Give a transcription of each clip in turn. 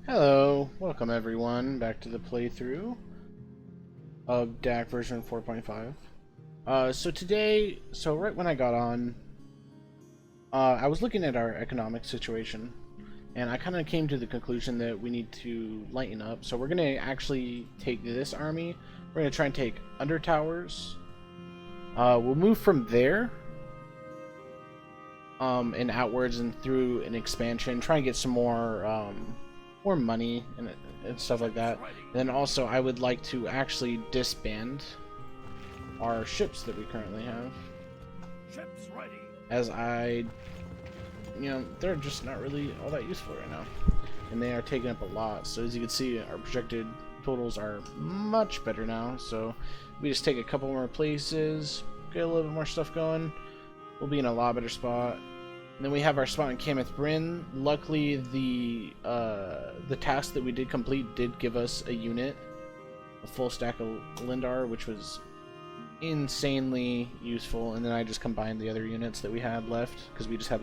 Hello, welcome everyone back to the playthrough of DAC version 4.5. So right when I got on, I was looking at our economic situation, and I kind of came to the conclusion that we need to lighten up. So we're going to actually take this army, we're going to try and take Under Towers. We'll move from there and outwards and through an expansion, try and get some more money and stuff like that. And then also I would like to actually disband our ships that we currently have. Ships ready. As they're just not really all that useful right now. And they are taking up a lot. So as you can see, our projected totals are much better now. So we just take a couple more places, get a little bit more stuff going, we'll be in a lot better spot. And then we have our spot in Kameth Bryn. Luckily, the task that we did complete did give us a unit, a full stack of Lindar, which was insanely useful. And then I just combined the other units that we had left because we just had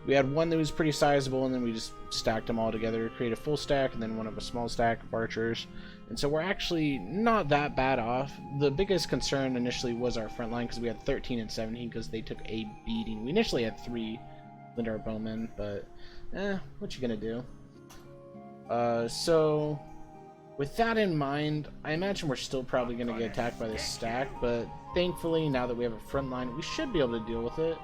we had one that was pretty sizable, and then we just stacked them all together, create a full stack, and then one of a small stack of archers. And so we're actually not that bad off. The biggest concern initially was our front line because we had 13 and 17 because they took a beating. We initially had 3 Lindar bowmen, but what you gonna do? So with that in mind, I imagine we're still probably gonna get attacked by this stack, but thankfully now that we have a front line, we should be able to deal with it.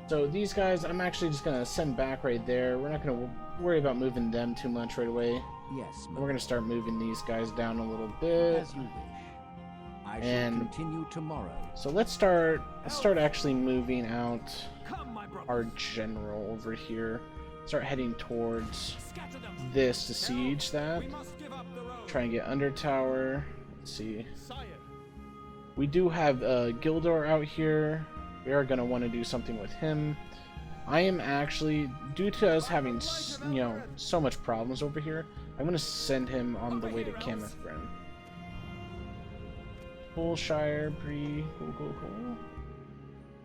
So these guys, I'm actually just going to send back right there. We're not going to worry about moving them too much right away. Yes, we're going to start moving these guys down a little bit. As you wish. I shall continue tomorrow. So let's start actually moving out our general over here. Start heading towards this to siege that. Try and get Under Tower. Let's see. We do have Gildor out here. We are going to want to do something with him. I am actually, due to us having, so much problems over here, I'm going to send him on the way to Kameth Bryn. Bullshire, cool.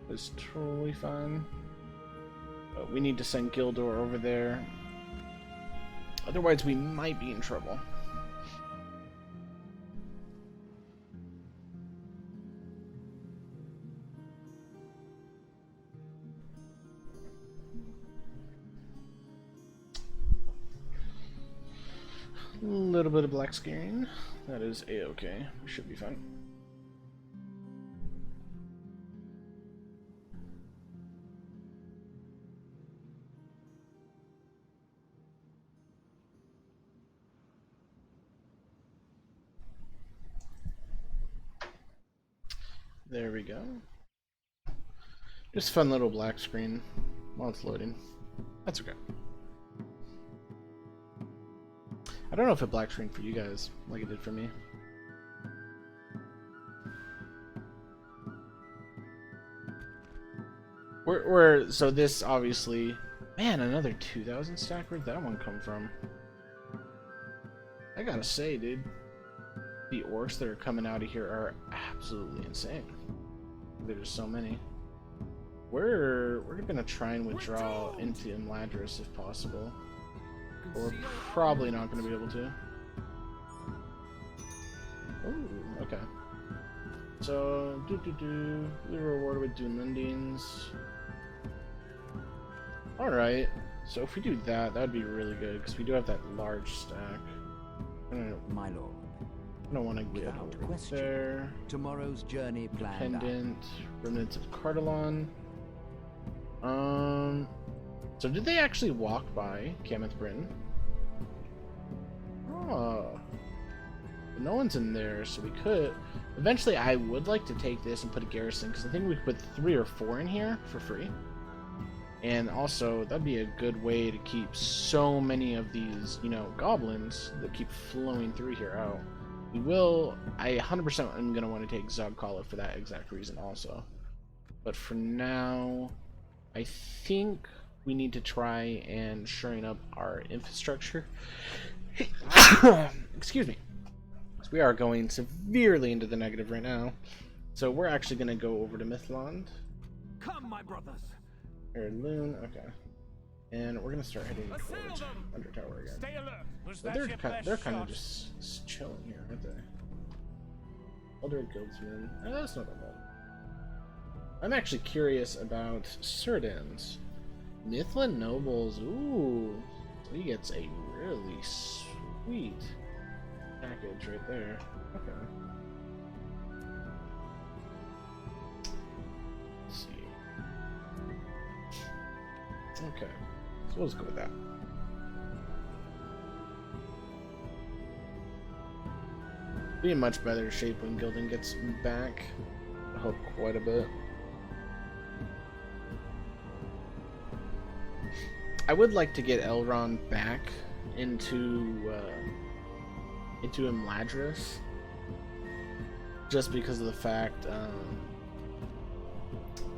It's totally fine. But we need to send Gildor over there. Otherwise, we might be in trouble. A little bit of black screen. That is a-okay. We should be fine. There we go. Just fun little black screen while it's loading. That's okay. I don't know if it black screen for you guys like it did for me. So this obviously, man, another 2,000 stack. Where'd that one come from? I gotta say, dude, the orcs that are coming out of here are absolutely insane. There's so many. We're gonna try and withdraw into Imladris if possible. But we're probably not going to be able to. Ooh, okay. So, we were rewarded with Dunlendings. Alright, so if we do that, that would be really good, because we do have that large stack. My lord. I don't want to get over there. Tomorrow's journey planned. Pendant, Remnants of Cardalon. So did they actually walk by Kameth Bryn? Oh. No one's in there, so we could. Eventually, I would like to take this and put a garrison, because I think we could put 3 or 4 in here for free. And also, that'd be a good way to keep so many of these, goblins that keep flowing through here out. We will, I 100% am going to want to take Zogkala for that exact reason also. But for now, I think we need to try and shoring up our infrastructure. Excuse me. So we are going severely into the negative right now. So we're actually going to go over to Mythland. Come, my brothers. Heirloom, okay. And we're gonna start heading towards Under Tower again. Stay alert. Was But that your best they're kind shot? of just chilling here, aren't they? Elder Guildsmen. That's not that bad. I'm actually curious about Cerdans. Mithlin Nobles. Ooh. So he gets a really sweet package right there. Okay. Let's see. Okay. So let's go with that. Be in much better shape when Gilding gets back. I hope quite a bit. I would like to get Elrond back into Imladris, just because of the fact.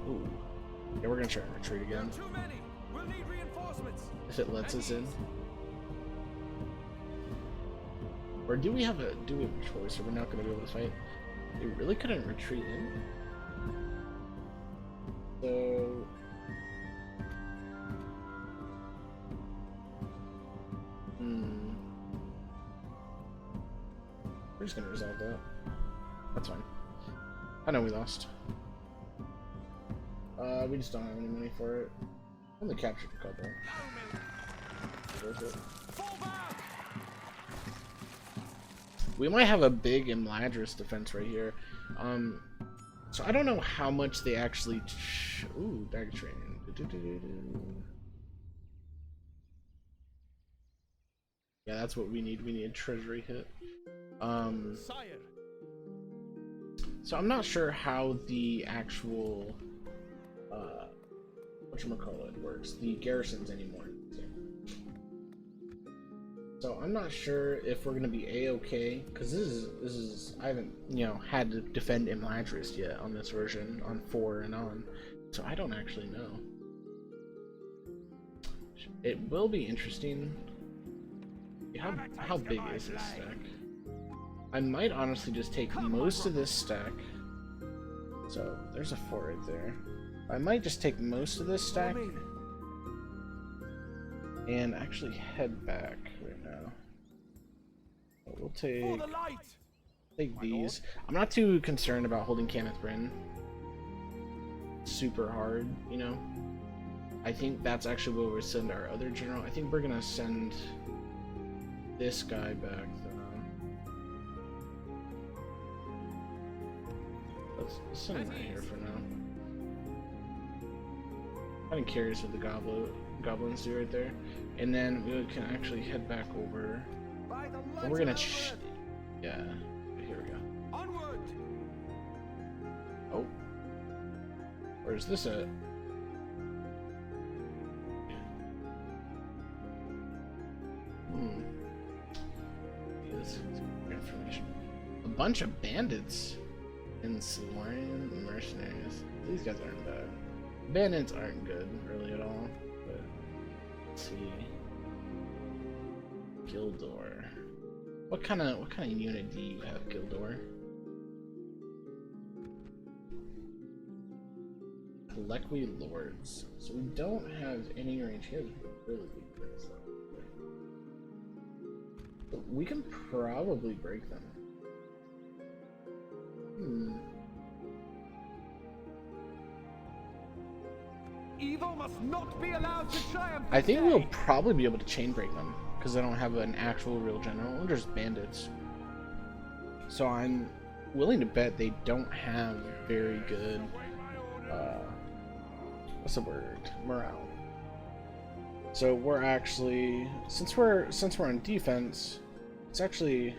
Ooh, yeah, we're gonna try and retreat again. Too many. We'll need reinforcements. If it lets us in. Or do we have a choice? Or we're not gonna be able to fight? We really couldn't retreat in. So. We're just gonna resolve that. That's fine. I know we lost. We just don't have any money for it. Only captured a couple. Worth it. We might have a big Imladris defense right here. So I don't know how much they actually. Ooh, Dag Train. Yeah, that's what we need. We need a treasury hit. Sire. So I'm not sure how the actual whatchamacallit works, the garrisons anymore. So I'm not sure if we're gonna be a-okay, because this is I haven't had to defend Imladris yet on this version on 4 and on, so I don't actually know. It will be interesting. How big is this stack? I might honestly just take most of this stack. So there's a 4 right there. I might just take most of this stack and actually head back right now. We'll take these. I'm not too concerned about holding Cameth Bryn super hard, you know. I think that's actually where we send our other general. I think we're gonna send this guy back though. Let's send him right here for now. I'm curious what the goblins do right there, and then we can actually head back over. And we're gonna yeah. Here we go. Onward. Oh, where's this at? This information. A bunch of bandits and Solarian mercenaries. These guys aren't bad. Bandits aren't good really at all, but let's see. Gildor. What kind of unit do you have, Gildor? Lequi Lords. So we don't have any range. He has really big bricks though. But we can probably break them. Evil must not be allowed to triumph. I think we'll probably be able to chain break them because they don't have an actual real general. They're just bandits. So I'm willing to bet they don't have very good what's the word? Morale. So we're actually since we're on defense, it's actually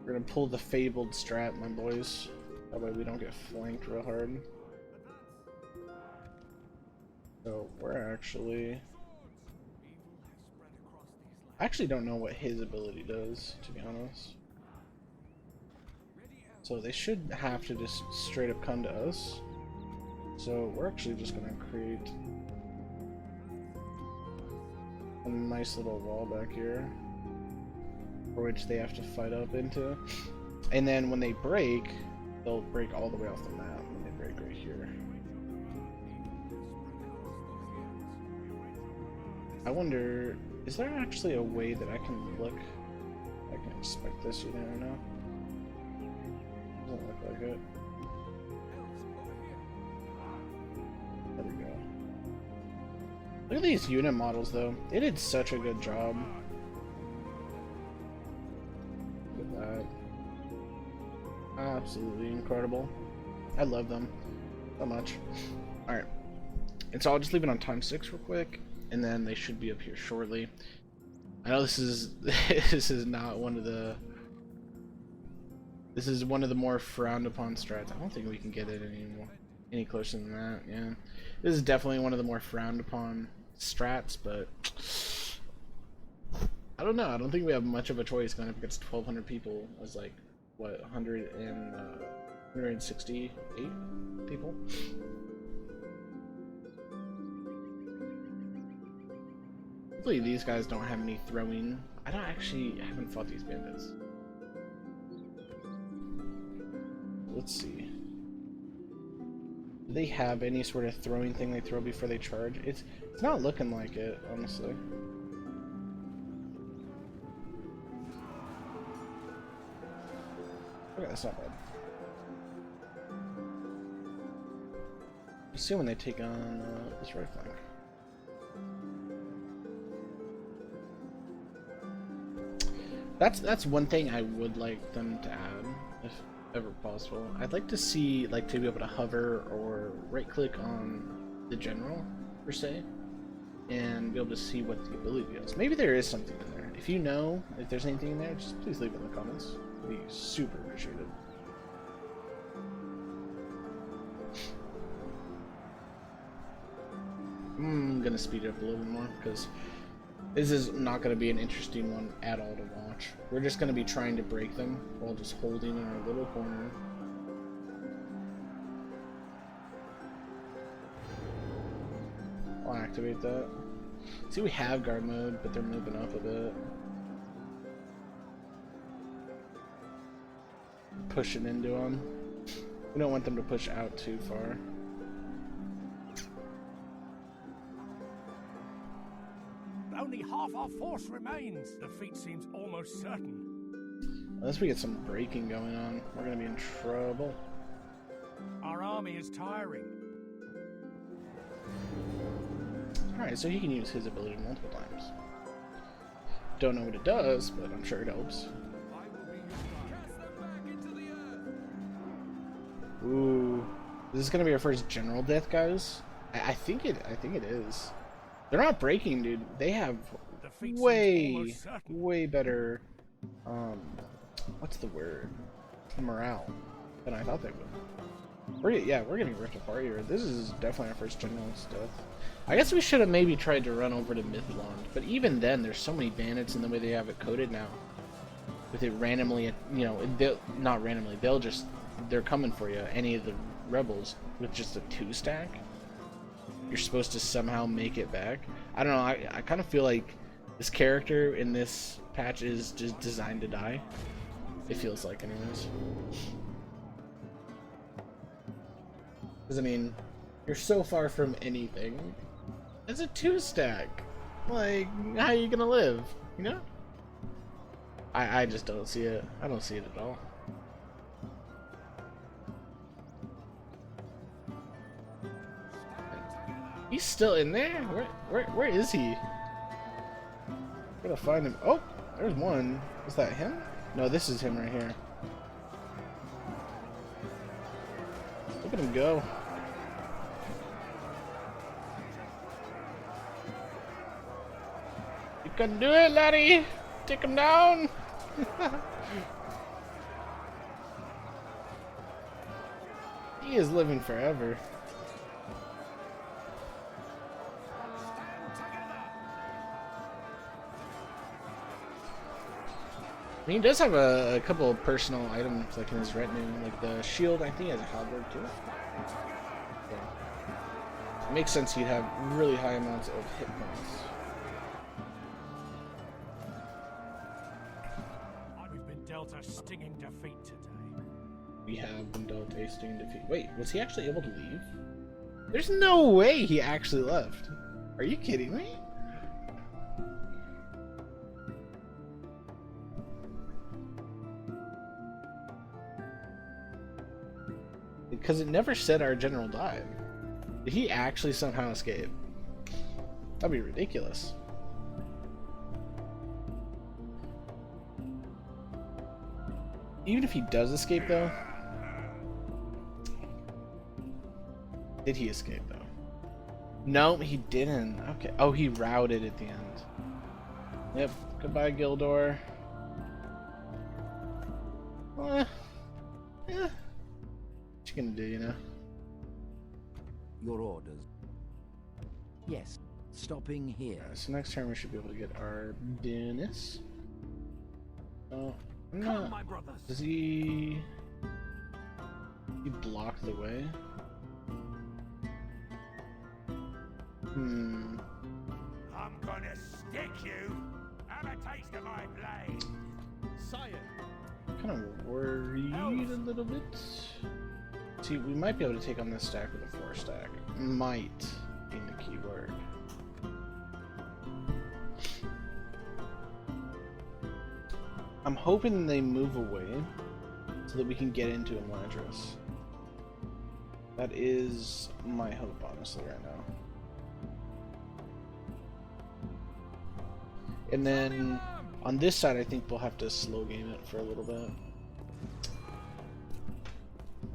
we're gonna pull the fabled strat, my boys. That way we don't get flanked real hard. So we're actually I actually don't know what his ability does, to be honest. So they should have to just straight up come to us. So we're actually just gonna create a nice little wall back here, for which they have to fight up into. And then when they break, they'll break all the way off the map when they break right here. I wonder, is there actually a way that I can look? I can inspect this, you never know. Doesn't look like it. There we go. Look at these unit models though. They did such a good job. Look at that. Absolutely incredible. I love them so much. Alright. And so I'll just leave it on time 6 real quick, and then they should be up here shortly. I know this is this is not one of the more frowned upon strats. I don't think we can get it any closer than that. Yeah, this is definitely one of the more frowned upon strats, but I don't know. I don't think we have much of a choice going up against 1,200 people. As like what 168 people. Hopefully these guys don't have any throwing. I haven't fought these bandits. Let's see. Do they have any sort of throwing thing they throw before they charge? It's not looking like it, honestly. Okay, that's not bad. Let's see when they take on this right flank. That's one thing I would like them to add, if ever possible. I'd like to see, like, to be able to hover or right click on the general per se and be able to see what the ability is. Maybe there is something in there. If you know if there's anything in there, just please leave it in the comments. It'd be super appreciated. I'm gonna speed it up a little bit more because this is not going to be an interesting one at all to watch. We're just going to be trying to break them while just holding in our little corner. I'll activate that. See, we have guard mode, but they're moving up a bit. Pushing into them. We don't want them to push out too far. Only half our force remains. Defeat seems almost certain. Unless we get some breaking going on, we're gonna be in trouble. Our army is tiring. Alright, so he can use his ability multiple times. Don't know what it does, but I'm sure it helps. Ooh. Is this gonna be our first general death, guys? I think it is. They're not breaking, dude. They have way better, what's the word? Morale than I thought they would. We're getting ripped apart here. This is definitely our first general's death. I guess we should have maybe tried to run over to Mythlond, but even then, there's so many bandits in the way they have it coded now. With it randomly, you know, not randomly, they're coming for you, any of the rebels, with just a 2-stack. You're supposed to somehow make it back. I don't know, I kind of feel like this character in this patch is just designed to die. It feels like, anyways. Because, I mean, you're so far from anything. It's a 2-stack. Like, how are you gonna live? You know? I just don't see it. I don't see it at all. He's still in there? Where is he? Gotta find him. Oh, there's one. Is that him? No, this is him right here. Look at him go. You can do it, laddie! Take him down! He is living forever. I mean, he does have a couple of personal items like in his retinue, like the shield. I think he has a halberd too. Yeah. It makes sense he'd have really high amounts of hit points. We've been dealt a stinging defeat today. We have been dealt a stinging defeat. Wait, was he actually able to leave? There's no way he actually left. Are you kidding me? Because it never said our general died. Did he actually somehow escape? That'd be ridiculous. Even if he does escape, though. Did he escape, though? No, he didn't. Okay. Oh, he routed at the end. Yep. Goodbye, Gildor. Yeah. What you gonna do, you know? Your orders. Yes. Stopping here. Alright, so next turn we should be able to get our bonus. Oh, I'm Come, not. my brothers. Does he block the way? I'm gonna stick you. Have a taste of my blade. Sire. Kind of worried a little bit. See, we might be able to take on this stack with a 4 stack. Might being the key word. I'm hoping they move away so that we can get into Imladris. That is my hope, honestly, right now. And then on this side, I think we'll have to slow game it for a little bit.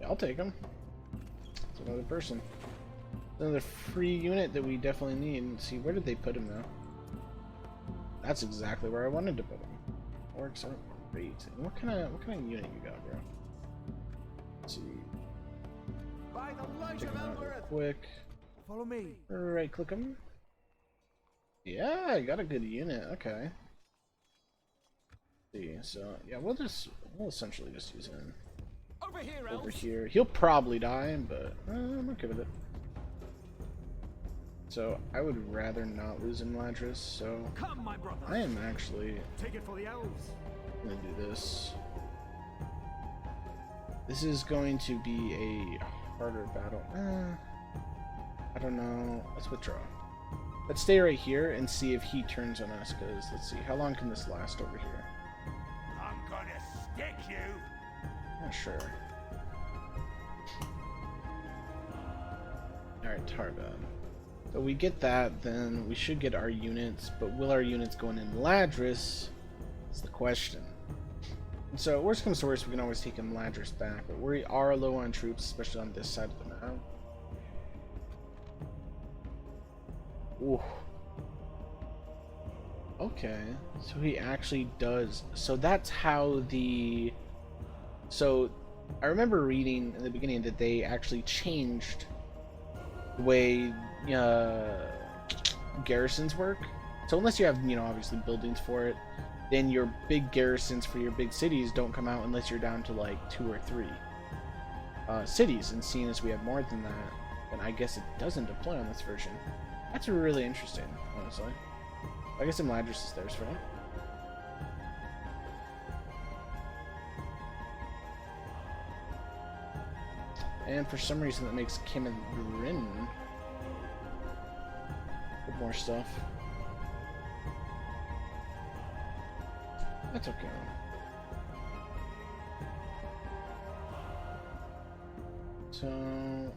Yeah, I'll take him. It's another person. Another free unit that we definitely need. Let's see, where did they put him now? That's exactly where I wanted to put him. Works out great. And what kind of unit you got, bro? Let's see. By the light Check of him out real Eldoreth. quick. Follow me. Right click him. Yeah, I got a good unit. Okay. See, so yeah, we'll essentially just use him Over here, over elves. here. He'll probably die, but I'm okay with it. So I would rather not lose Imladris, so Come, my brothers. I am actually Take it for the elves. gonna do this. This is going to be a harder battle. I don't know. Let's withdraw. Let's stay right here and see if he turns on us, because let's see, how long can this last over here? I'm gonna stick you. Not sure. Alright, Tarbad. So we get that, then we should get our units, but will our units go in Imladris? Is the question. And so, worst comes to worst, we can always take Imladris back, but we are low on troops, especially on this side of the map. Ooh. Okay, so he actually does. So that's how the... So, I remember reading in the beginning that they actually changed the way garrisons work. So unless you have, obviously buildings for it, then your big garrisons for your big cities don't come out unless you're down to like 2 or 3 cities. And seeing as we have more than that, then I guess it doesn't deploy on this version. That's really interesting, honestly. I guess Imladris is theirs, right? And for some reason that makes Kim and Bryn with more stuff. That's okay. So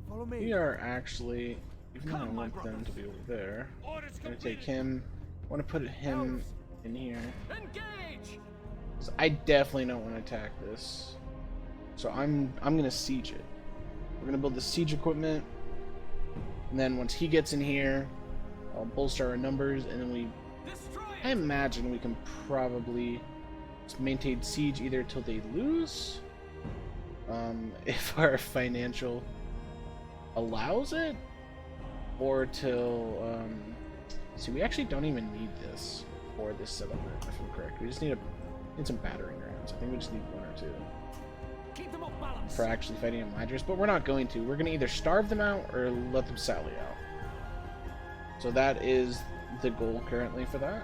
Follow me. we are actually, even though I Come, my want them brothers. to be over there, Orders I'm gonna take completed. him. I want to put him Elves. in here. Engage. 'Cause I definitely don't want to attack this. So I'm gonna siege it. We're gonna build the siege equipment, and then once he gets in here, I'll bolster our numbers, and then Destroy I it. imagine we can probably just maintain siege either till they lose, if our financial allows it, or till see, we actually don't even need this for this settlement, if I'm correct. We just need some battering rams. I think we just need 1 or 2 Keep them off balance. for actually fighting Imladris, but we're not going to. We're going to either starve them out or let them sally out. So that is the goal currently for that.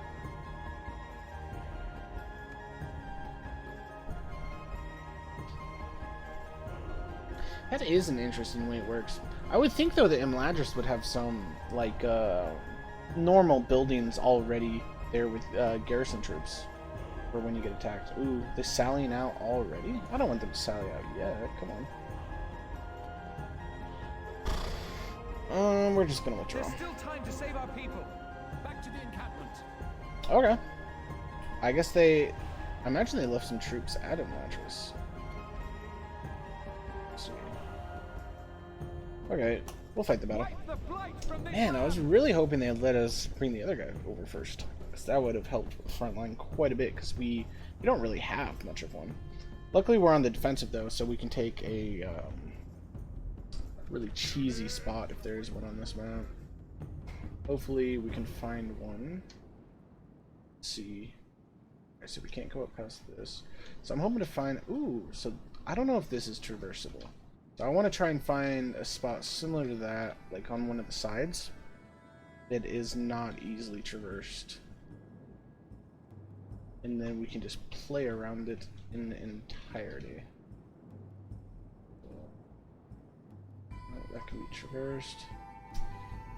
That is an interesting way it works. I would think though that Imladris would have some like normal buildings already there with garrison troops. for when you get attacked. Ooh, they're sallying out already? I don't want them to sally out yet. Come on. We're just gonna withdraw. There's still time to save our people. Back to the encampment. Okay. I guess they... I imagine they left some troops at Imladris. Okay, we'll fight the battle. Wipe the blight from this Man, I was land. really hoping they'd let us bring the other guy over first. Because that would have helped the front line quite a bit, because we don't really have much of one. Luckily, we're on the defensive, though, so we can take a really cheesy spot if there is one on this map. Hopefully, we can find one. Let's see. Okay, so we can't go up past this. So I'm hoping to find... Ooh, so I don't know if this is traversable. So I want to try and find a spot similar to that, like on one of the sides, that is not easily traversed. And then we can just play around it in the entirety. Oh, that can be traversed.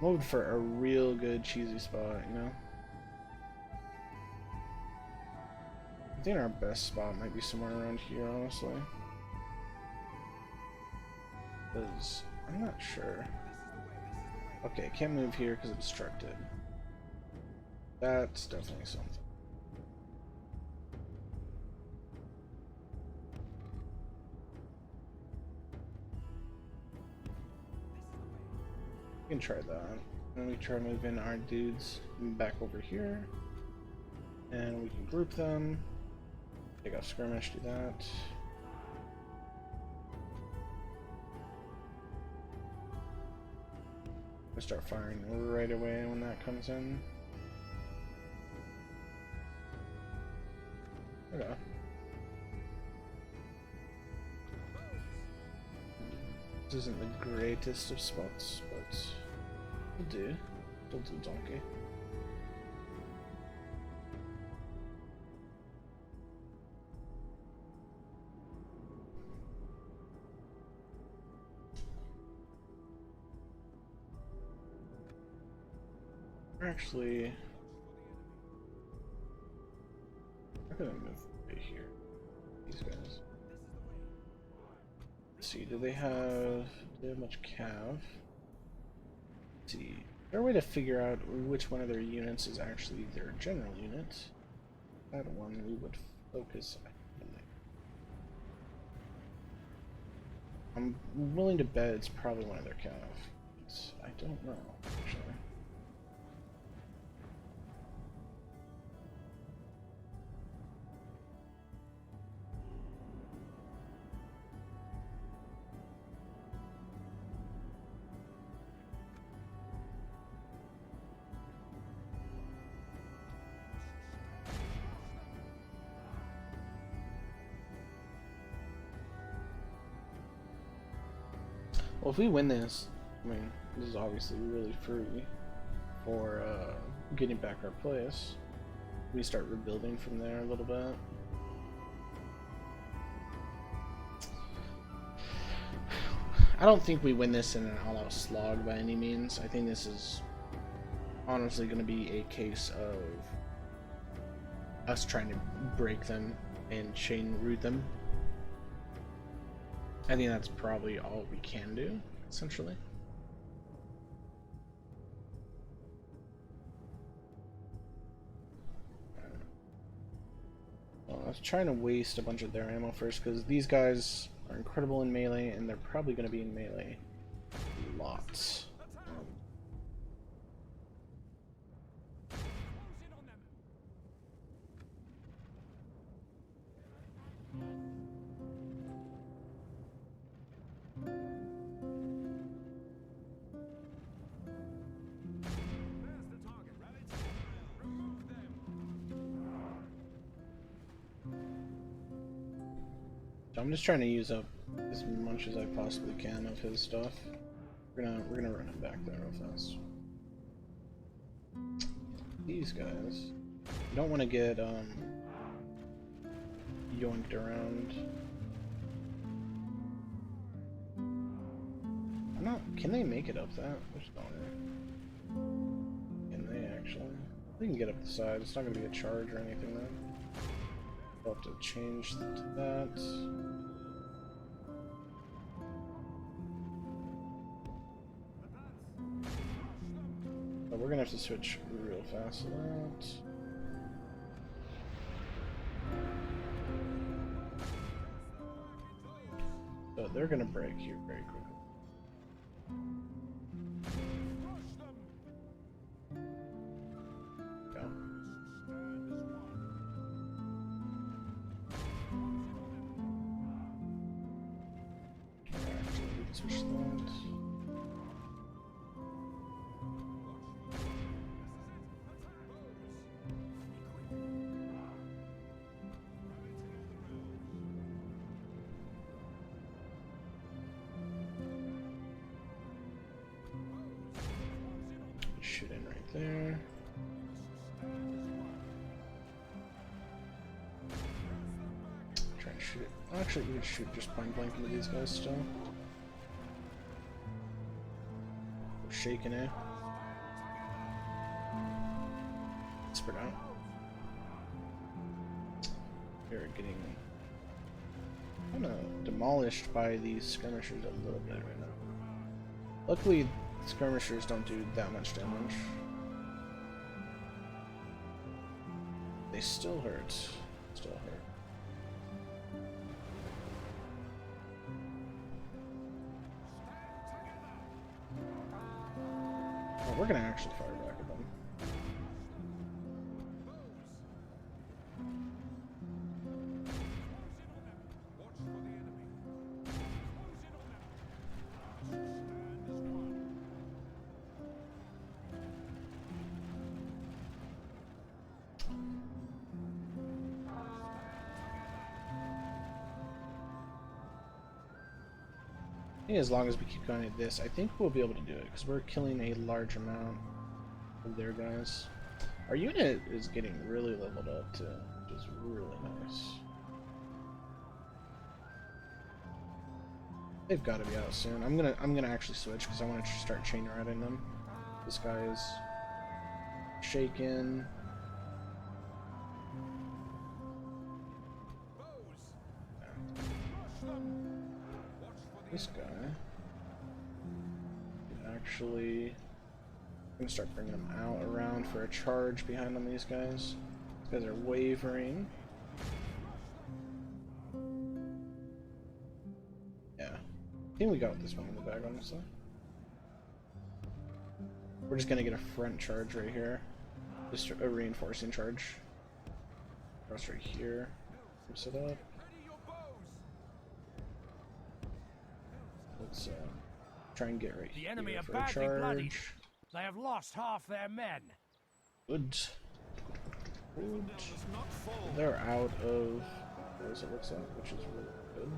I'm looking for a real good cheesy spot, you know? I think our best spot might be somewhere around here, honestly. Because I'm not sure. Okay, can't move here because it's obstructed. That's definitely something. We can try that. And we try moving our dudes back over here. And we can group them. Take off skirmish, do that. We'll start firing right away when that comes in. Okay. This isn't the greatest of spots, but we'll do. We'll do donkey. Actually, I'm gonna move right here. These guys. Let's see, do they have much cav? Let's see. Is there a way to figure out which one of their units is actually their general unit? That one we would focus on. I'm willing to bet it's probably one of their cav. I don't know, actually. Well, if we win this, I mean, this is obviously really free for getting back our place. We start rebuilding from there a little bit. I don't think we win this in an all-out slog by any means. I think this is honestly going to be a case of us trying to break them and chain root them. I think that's probably all we can do, essentially. Well, I was trying to waste a bunch of their ammo first, because these guys are incredible in melee, and they're probably going to be in melee lots. I'm just trying to use up as much as I possibly can of his stuff. We're gonna run him back there real fast. These guys, you don't want to get yoinked around. I'm not. Can they make it up that? There's no way. Can they actually? They can get up the side. It's not gonna be a charge or anything though. We'll have to change to that. But we're gonna have to switch real fast to that. So they're gonna break here very quickly. Go. Actually, we can switch that. Shoot in right there. Try and shoot it. Actually, we can shoot just point blank into these guys still. We're shaking it. Spread out. They're getting kind of demolished by these skirmishers a little bit right now. Luckily, skirmishers don't do that much damage. They still hurt. Still hurt. Oh, we're gonna actually fire back at them. As long as we keep going at this, I think we'll be able to do it because we're killing a large amount of their guys. Our unit is getting really leveled up too, which is really nice. They've got to be out soon. I'm gonna actually switch because I want to start chain riding them. This guy is shaken. This guy actually, I'm gonna start bringing them out around for a charge behind them. These guys are wavering. Yeah, I think we got this one in the bag, honestly. We're just gonna get a front charge right here, just a reinforcing charge. Cross right here. Set up. Let's try and get right The here enemy are for a badly charge. bloodied. They have lost half their men. Good. Good. They're out of what it looks like, which is really good.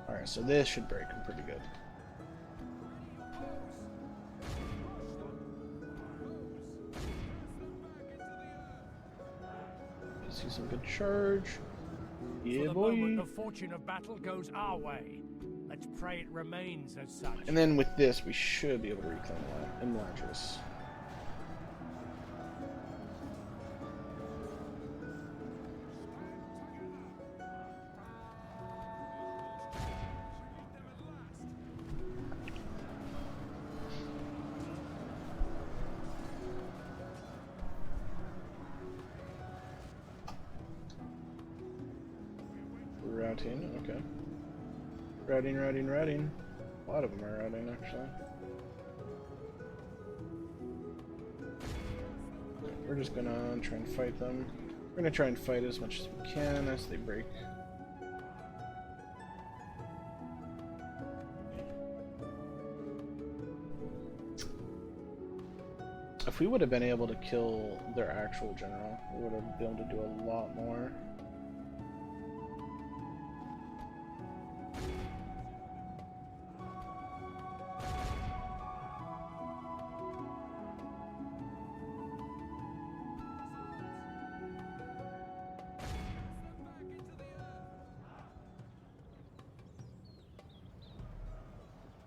Alright, so this should break them pretty good. See some good charge. Yeah, For the boy. moment, the fortune of battle goes our way. Let's pray it remains as such. And then with this, we should be able to reclaim Imladris. Routing, okay. Routing. A lot of them are routing, actually. We're just gonna try and fight them. We're gonna try and fight as much as we can as they break. If we would have been able to kill their actual general, we would have been able to do a lot more.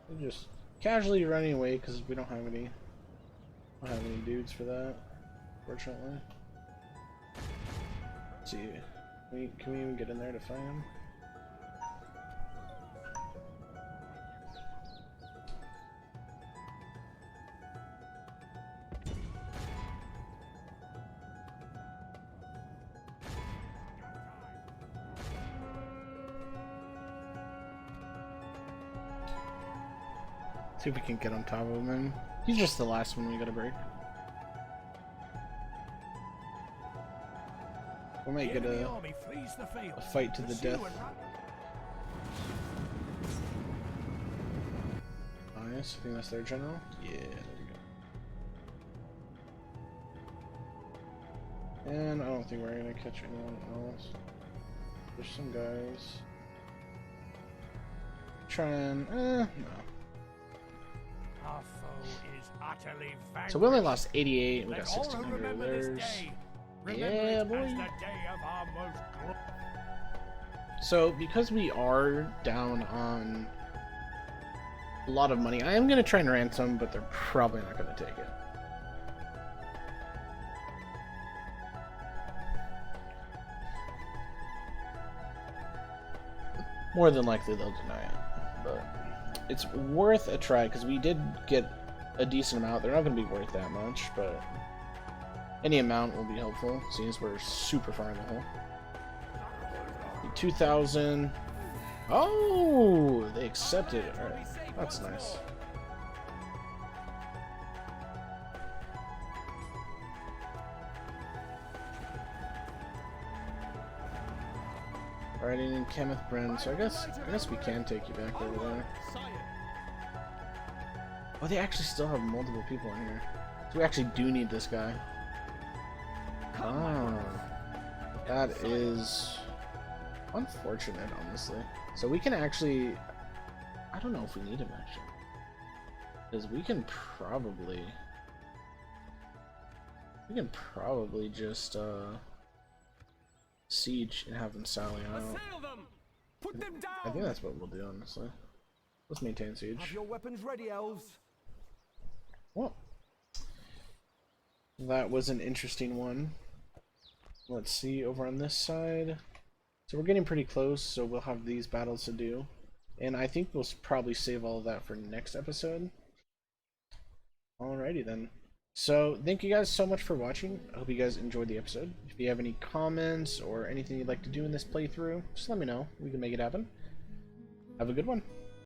We're just casually running away because we don't have any I don't have any dudes for that, fortunately. Let's see. Can we even get in there to find him? See if we can get on top of him. He's just the last one we gotta break. We might get a fight to the death. Nice. I think that's their general. Yeah, there we go. And I don't think we're gonna catch anyone else. There's some guys. Trying. No. Our foe is utterly vanquished. So we only lost 88. We got Let all who 1600 remember of this theirs. day remember Yeah, it boy. as the day of our most So because we are down on a lot of money, I am gonna try and ransom, but they're probably not gonna take it. More than likely they'll deny it, but it's worth a try because we did get a decent amount. They're not going to be worth that much, but any amount will be helpful, seeing as we're super far in the hole. 2,000. Oh, they accepted it. Alright, that's nice. Riding in Kenneth Bren, so I guess we can take you back over there. Oh, they actually still have multiple people in here. So we actually do need this guy. Oh. That is unfortunate, honestly. So we can actually... I don't know if we need him, actually. Because we can probably just, siege and have them sally out. Put them down. I think that's what we'll do, honestly. Let's maintain siege. Have your weapons ready, elves. Well, that was an interesting one. Let's see over on this side. So we're getting pretty close, so we'll have these battles to do. And I think we'll probably save all of that for next episode. Alrighty then. So thank you guys so much for watching. I hope you guys enjoyed the episode. If you have any comments or anything you'd like to do in this playthrough, just let me know. We can make it happen. Have a good one.